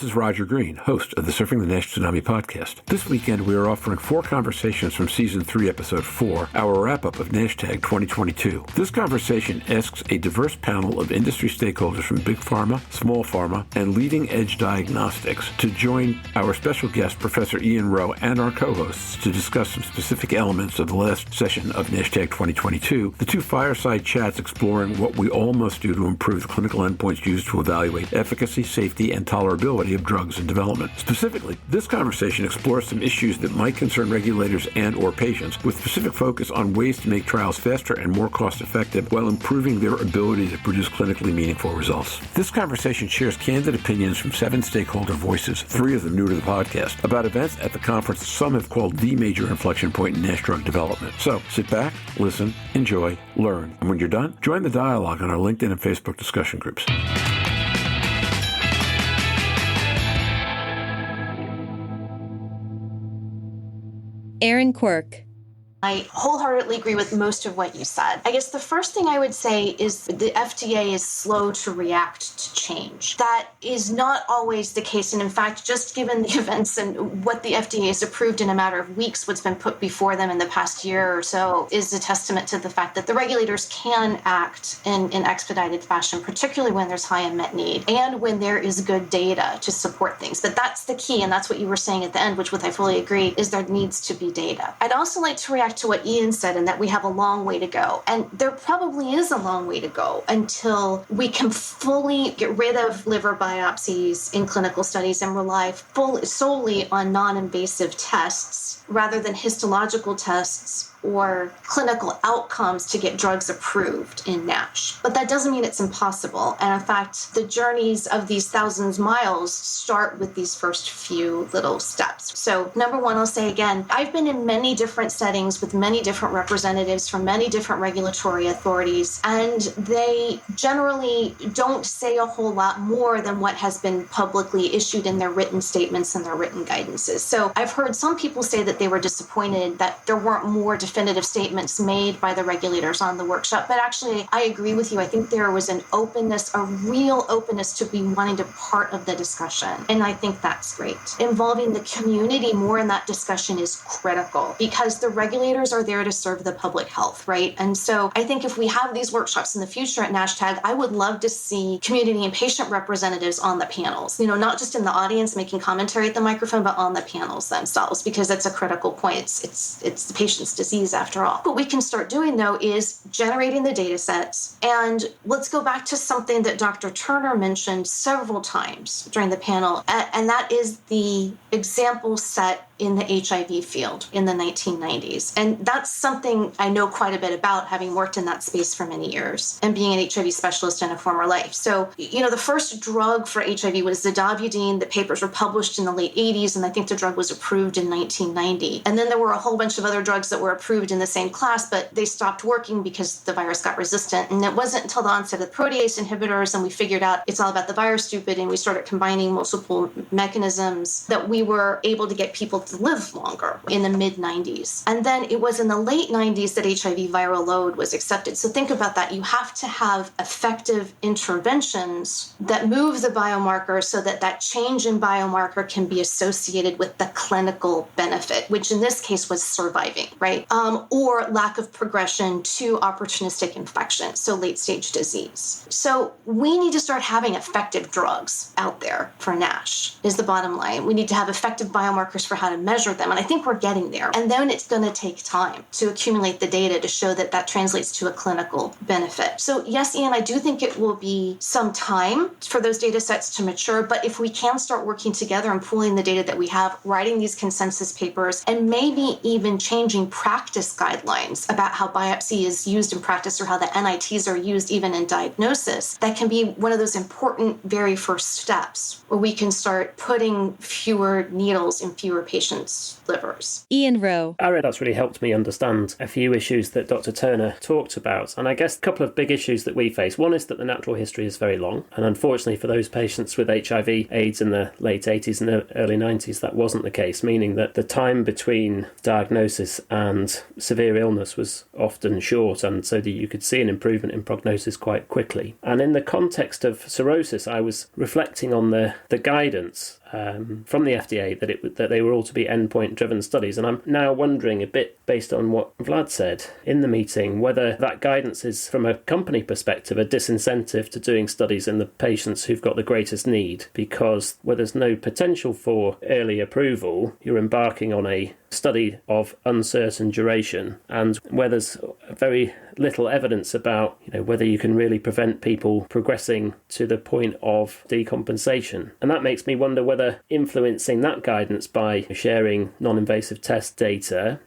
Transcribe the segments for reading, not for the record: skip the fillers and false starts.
this is Roger Green, host of the Surfing the NASH Tsunami podcast. This weekend, we are offering 4 conversations from Season 3, Episode 4, our wrap-up of NASH-TAG 2022. This conversation asks a diverse panel of industry stakeholders from big pharma, small pharma, and leading-edge diagnostics to join our special guest, Professor Ian Rowe, and our co-hosts to discuss some specific elements of the last session of NASH-TAG 2022, the 2 fireside chats exploring what we all must do to improve the clinical endpoints used to evaluate efficacy, safety, and tolerability of drugs in development. Specifically, this conversation explores some issues that might concern regulators and or patients, with specific focus on ways to make trials faster and more cost-effective while improving their ability to produce clinically meaningful results. This conversation shares candid opinions from 7 stakeholder voices, 3 of them new to the podcast, about events at the conference some have called the major inflection point in NASH drug development. So, sit back, listen, enjoy, learn, and when you're done, join the dialogue on our LinkedIn and Facebook discussion groups. Erin Quirk. I wholeheartedly agree with most of what you said. I guess the first thing I would say is the FDA is slow to react to change. That is not always the case. And in fact, just given the events and what the FDA has approved in a matter of weeks, what's been put before them in the past year or so is a testament to the fact that the regulators can act in expedited fashion, particularly when there's high unmet need and when there is good data to support things. But that's the key. And that's what you were saying at the end, which with I fully agree, is there needs to be data. I'd also like to react to what Ian said and that we have a long way to go. And there probably is a long way to go until we can fully get rid of liver biopsies in clinical studies and rely solely on non-invasive tests rather than histological tests or clinical outcomes to get drugs approved in NASH. But that doesn't mean it's impossible. And in fact, the journeys of these thousands of miles start with these first few little steps. So number one, I'll say again, I've been in many different settings with many different representatives from many different regulatory authorities, and they generally don't say a whole lot more than what has been publicly issued in their written statements and their written guidances. So I've heard some people say that they were disappointed that there weren't more definitive statements made by the regulators on the workshop. But actually, I agree with you. I think there was an openness, a real openness to be wanting to part of the discussion. And I think that's great. Involving the community more in that discussion is critical because the regulators are there to serve the public health, right? And so I think if we have these workshops in the future at NASH-TAG, I would love to see community and patient representatives on the panels, not just in the audience making commentary at the microphone, but on the panels themselves, because that's a critical point. It's the patient's disease after all. What we can start doing, though, is generating the data sets. And let's go back to something that Dr. Toerner mentioned several times during the panel, and that is the example set in the HIV field in the 1990s. And that's something I know quite a bit about, having worked in that space for many years and being an HIV specialist in a former life. So, the first drug for HIV was zidovudine. The papers were published in the late 80s, and I think the drug was approved in 1990. And then there were a whole bunch of other drugs that were approved in the same class, but they stopped working because the virus got resistant. And it wasn't until the onset of protease inhibitors and we figured out it's all about the virus stupid, and we started combining multiple mechanisms that we were able to get people to live longer in the mid-90s. And then it was in the late 90s that HIV viral load was accepted. So think about that. You have to have effective interventions that move the biomarker so that that change in biomarker can be associated with the clinical benefit, which in this case was surviving, right? Or lack of progression to opportunistic infection, so late-stage disease. So we need to start having effective drugs out there for NASH, is the bottom line. We need to have effective biomarkers for how to measure them, and I think we're getting there. And then it's going to take time to accumulate the data to show that that translates to a clinical benefit. So yes, Ian, I do think it will be some time for those data sets to mature, but if we can start working together and pooling the data that we have, writing these consensus papers, and maybe even changing practice guidelines about how biopsy is used in practice or how the NITs are used even in diagnosis, that can be one of those important very first steps where we can start putting fewer needles in fewer patients' patients' livers. Ian Rowe. Ari, that's really helped me understand a few issues that Dr. Toerner talked about. And I guess a couple of big issues that we face. One is that the natural history is very long. And unfortunately for those patients with HIV/AIDS in the late 80s and early 90s, that wasn't the case, meaning that the time between diagnosis and severe illness was often short, and so that you could see an improvement in prognosis quite quickly. And in the context of cirrhosis, I was reflecting on the guidance from the FDA that they were all to be endpoint-driven studies. And I'm now wondering a bit, based on what Vlad said in the meeting, whether that guidance is, from a company perspective, a disincentive to doing studies in the patients who've got the greatest need, because where there's no potential for early approval, you're embarking on a study of uncertain duration, and where there's very little evidence about whether you can really prevent people progressing to the point of decompensation. And that makes me wonder whether influencing that guidance by sharing non-invasive test data,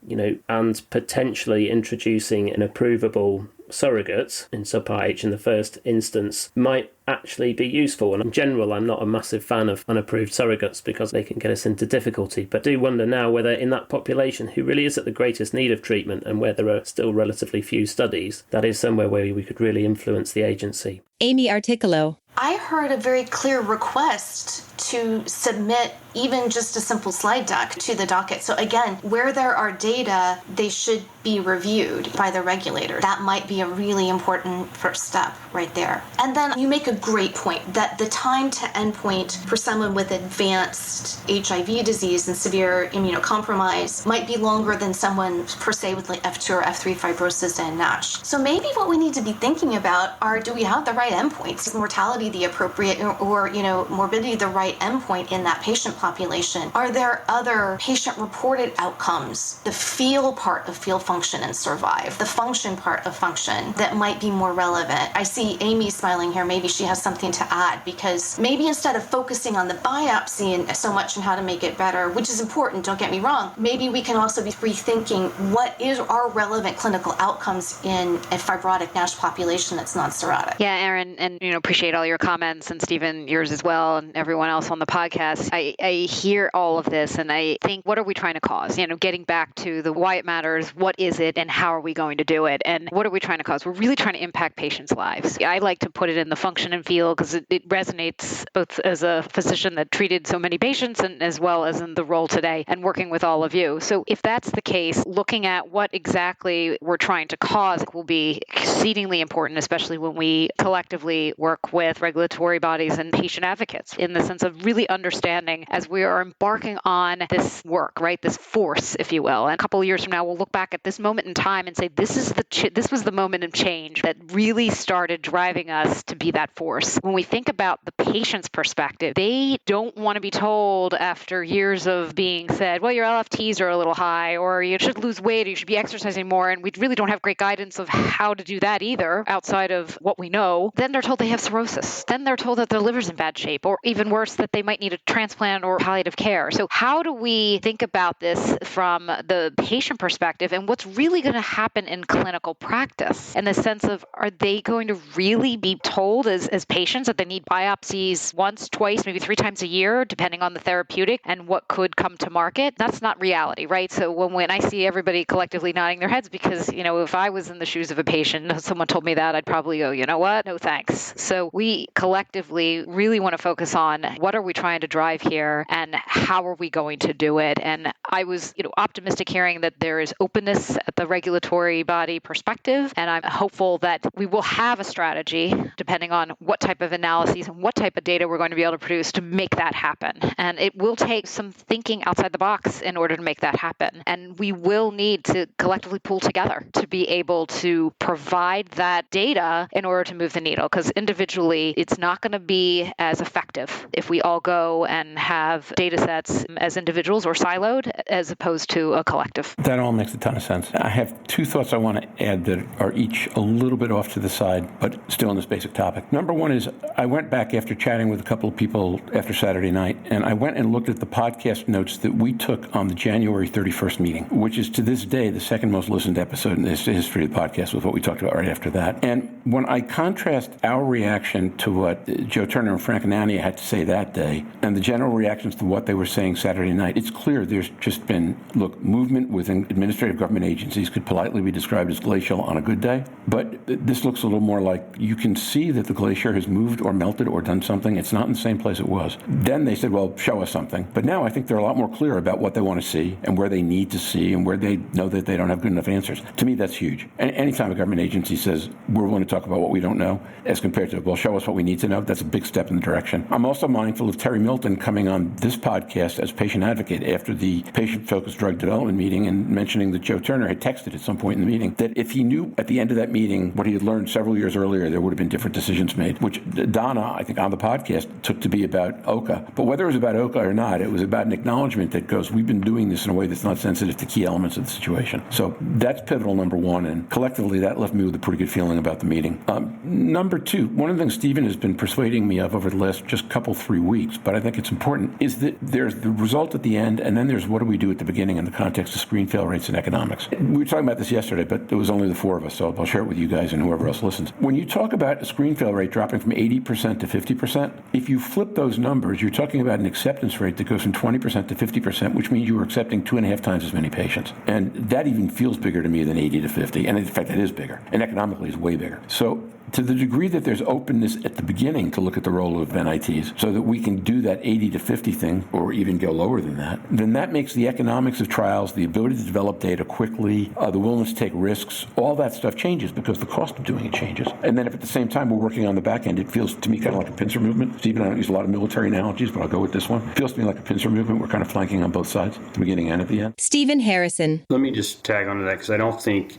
and potentially introducing an approvable surrogates in subpart H in the first instance might actually be useful. And in general, I'm not a massive fan of unapproved surrogates because they can get us into difficulty, but do wonder now whether in that population who really is at the greatest need of treatment and where there are still relatively few studies, that is somewhere where we could really influence the agency. Amy Articolo. I heard a very clear request to submit even just a simple slide deck to the docket. So again, where there are data, they should be reviewed by the regulator. That might be a really important first step right there. And then you make a great point that the time to endpoint for someone with advanced HIV disease and severe immunocompromise might be longer than someone per se with like F2 or F3 fibrosis and NASH. So maybe what we need to be thinking about are, do we have the right endpoints? Is mortality the appropriate or morbidity the right endpoint in that patient population? Are there other patient-reported outcomes, the feel part of feel function and survive, the function part of function that might be more relevant? I see Amy smiling here. Maybe she has something to add, because maybe instead of focusing on the biopsy and so much and how to make it better, which is important, don't get me wrong, maybe we can also be rethinking what are relevant clinical outcomes in a fibrotic NASH population that's non-cirrhotic. Yeah, Erin, and appreciate all your comments, and Stephen, yours as well, and everyone else on the podcast. I hear all of this, and I think, what are we trying to cause? Getting back to the why it matters, what is it, and how are we going to do it? And what are we trying to cause? We're really trying to impact patients' lives. I like to put it in the function and feel, because it resonates both as a physician that treated so many patients and as well as in the role today and working with all of you. So if that's the case, looking at what exactly we're trying to cause will be exceedingly important, especially when we collectively work with regulatory bodies and patient advocates, in the sense of really understanding as we are embarking on this work, right? This force, if you will. And a couple of years from now, we'll look back at this moment in time and say, this was the moment of change that really started driving us to be that force. When we think about the patient's perspective, they don't want to be told after years of being said, well, your LFTs are a little high, or you should lose weight, or you should be exercising more. And we really don't have great guidance of how to do that either, outside of what we know. Then they're told they have cirrhosis. Then they're told that their liver's in bad shape, or even worse, that they might need a transplant or palliative care. So how do we think about this from the patient perspective, and what's really going to happen in clinical practice, in the sense of, are they going to really be told as patients that they need biopsies once, twice, maybe 3 times a year, depending on the therapeutic and what could come to market? That's not reality, right? So when I see everybody collectively nodding their heads, because, if I was in the shoes of a patient, someone told me that, I'd probably go, you know what? No thanks. So we collectively really want to focus on what are we trying to drive here and how are we going to do it? And I was, optimistic hearing that there is openness at the regulatory body perspective. And I'm hopeful that we will have a strategy, depending on what type of analyses and what type of data we're going to be able to produce, to make that happen. And it will take some thinking outside the box in order to make that happen. And we will need to collectively pull together to be able to provide that data in order to move the needle, because individually it's not going to be as effective if we all go and have data sets as individuals or siloed as opposed to a collective. That all makes a ton of sense. I have 2 thoughts I want to add that are each a little bit off to the side, but still on this basic topic. Number one is, I went back after chatting with a couple of people after Saturday night, and I went and looked at the podcast notes that we took on the January 31st meeting, which is to this day the second most listened episode in the history of the podcast, with what we talked about right after that. And when I contrast our reaction to what Joe Toerner and Frank Anania had to say that day, and the general reaction reactions to what they were saying Saturday night. It's clear there's just been, movement within administrative government agencies could politely be described as glacial on a good day, but this looks a little more like you can see that the glacier has moved or melted or done something. It's not in the same place it was. Then they said, well, show us something. But now I think they're a lot more clear about what they want to see and where they need to see and where they know that they don't have good enough answers. To me, that's huge. And anytime a government agency says, we're willing to talk about what we don't know, as compared to, well, show us what we need to know, that's a big step in the direction. I'm also mindful of Terry Milton coming on this podcast as patient advocate after the patient-focused drug development meeting and mentioning that Joe Toerner had texted at some point in the meeting that if he knew at the end of that meeting what he had learned several years earlier, there would have been different decisions made, which Donna, I think, on the podcast took to be about OCA. But whether it was about OCA or not, it was about an acknowledgement that goes, we've been doing this in a way that's not sensitive to key elements of the situation. So that's pivotal, number one, and collectively that left me with a pretty good feeling about the meeting. Number two, one of the things Stephen has been persuading me of over the last just couple, 3 weeks, but I think it's important, is that there's the result at the end, and then there's what do we do at the beginning in the context of screen fail rates and economics. We were talking about this yesterday, but it was only the four of us, so I'll share it with you guys and whoever else listens. When you talk about a screen fail rate dropping from 80% to 50%, if you flip those numbers, you're talking about an acceptance rate that goes from 20% to 50%, which means you were accepting 2.5 times as many patients. And that even feels bigger to me than 80 to 50. And in fact, it is bigger. And economically, it's way bigger. So to the degree that there's openness at the beginning to look at the role of NITs so that we can do that 80 to 50 thing or even go lower than that, then that makes the economics of trials, the ability to develop data quickly, the willingness to take risks, all that stuff changes because the cost of doing it changes. And then if at the same time we're working on the back end, it feels to me kind of like a pincer movement. Stephen, I don't use a lot of military analogies, but I'll go with this one. It feels to me like a pincer movement. We're kind of flanking on both sides, at the beginning and at the end. Stephen Harrison. Let me just tag onto that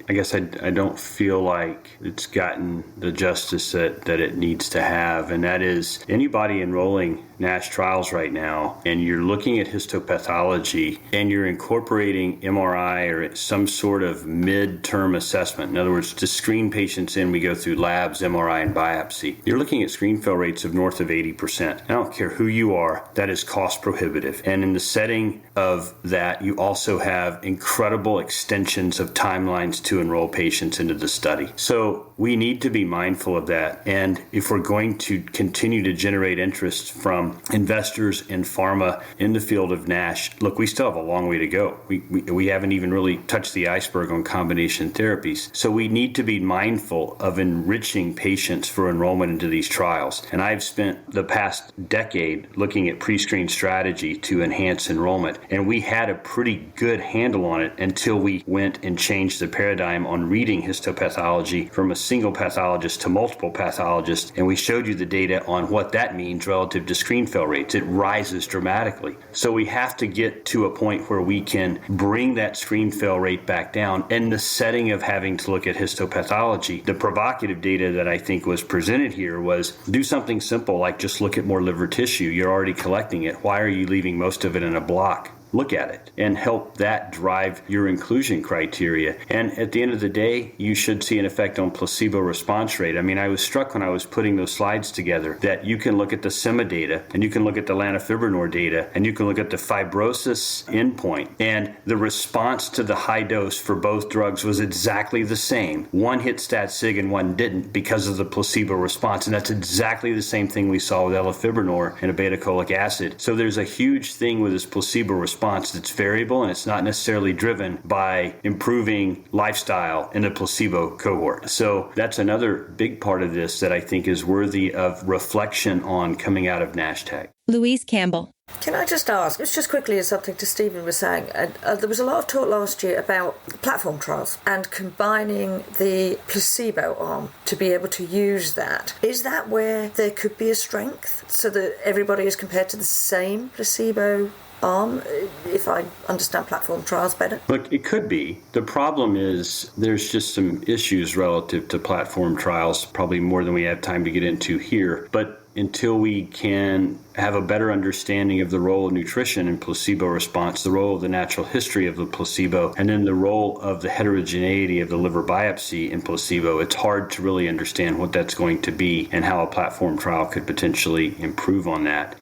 because I don't feel like it's gotten the justice that it needs to have, and that is anybody enrolling NASH trials right now, and you're looking at histopathology and you're incorporating MRI or some sort of mid-term assessment. In other words, to screen patients in, we go through labs, MRI, and biopsy. You're looking at screen fail rates of north of 80%. I don't care who you are, that is cost prohibitive. And in the setting of that, you also have incredible extensions of timelines to enroll patients into the study. So we need to be mindful of that. And if we're going to continue to generate interest from investors and pharma in the field of NASH, look, we still have a long way to go. We haven't even really touched the iceberg on combination therapies. So we need to be mindful of enriching patients for enrollment into these trials. And I've spent the past decade looking at pre-screen strategy to enhance enrollment. And we had a pretty good handle on it until we went and changed the paradigm on reading histopathology from a single pathologist to multiple pathologists. And we showed you the data on what that means relative to screen fail rates. It rises dramatically. So we have to get to a point where we can bring that screen fail rate back down. In the setting of having to look at histopathology, the provocative data that I think was presented here was do something simple like just look at more liver tissue. You're already collecting it. Why are you leaving most of it in a block? Look at it and help that drive your inclusion criteria. And at the end of the day, you should see an effect on placebo response rate. I mean, I was struck when I was putting those slides together that you can look at the SEMA data and you can look at the lanifibranor data and you can look at the fibrosis endpoint. And the response to the high dose for both drugs was exactly the same. One hit stat sig and one didn't because of the placebo response. And that's exactly the same thing we saw with elafibranor and obeticholic acid. So there's a huge thing with this placebo response that's variable, and it's not necessarily driven by improving lifestyle in the placebo cohort. So that's another big part of this that I think is worthy of reflection on coming out of NASH-TAG. Louise Campbell. Can I just ask, it's just quickly as something to Stephen was saying, there was a lot of talk last year about platform trials and combining the placebo arm to be able to use that. Is that where there could be a strength so that everybody is compared to the same placebo arm, if I understand platform trials better? Look, it could be. The problem is there's just some issues relative to platform trials, probably more than we have time to get into here. But until we can have a better understanding of the role of nutrition in placebo response, the role of the natural history of the placebo, and then the role of the heterogeneity of the liver biopsy in placebo, it's hard to really understand what that's going to be and how a platform trial could potentially improve on that.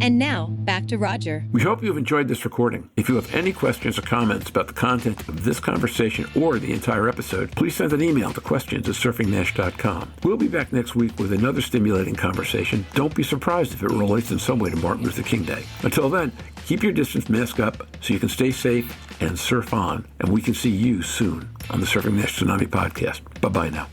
And now, back to Roger. We hope you've enjoyed this recording. If you have any questions or comments about the content of this conversation or the entire episode, please send an email to questions@surfingnash.com. We'll be back next week with another stimulating conversation. Don't be surprised if it relates in some way to Martin Luther King Day. Until then, keep your distance, mask up, so you can stay safe and surf on, and we can see you soon on the Surfing NASH Tsunami podcast. Bye-bye now.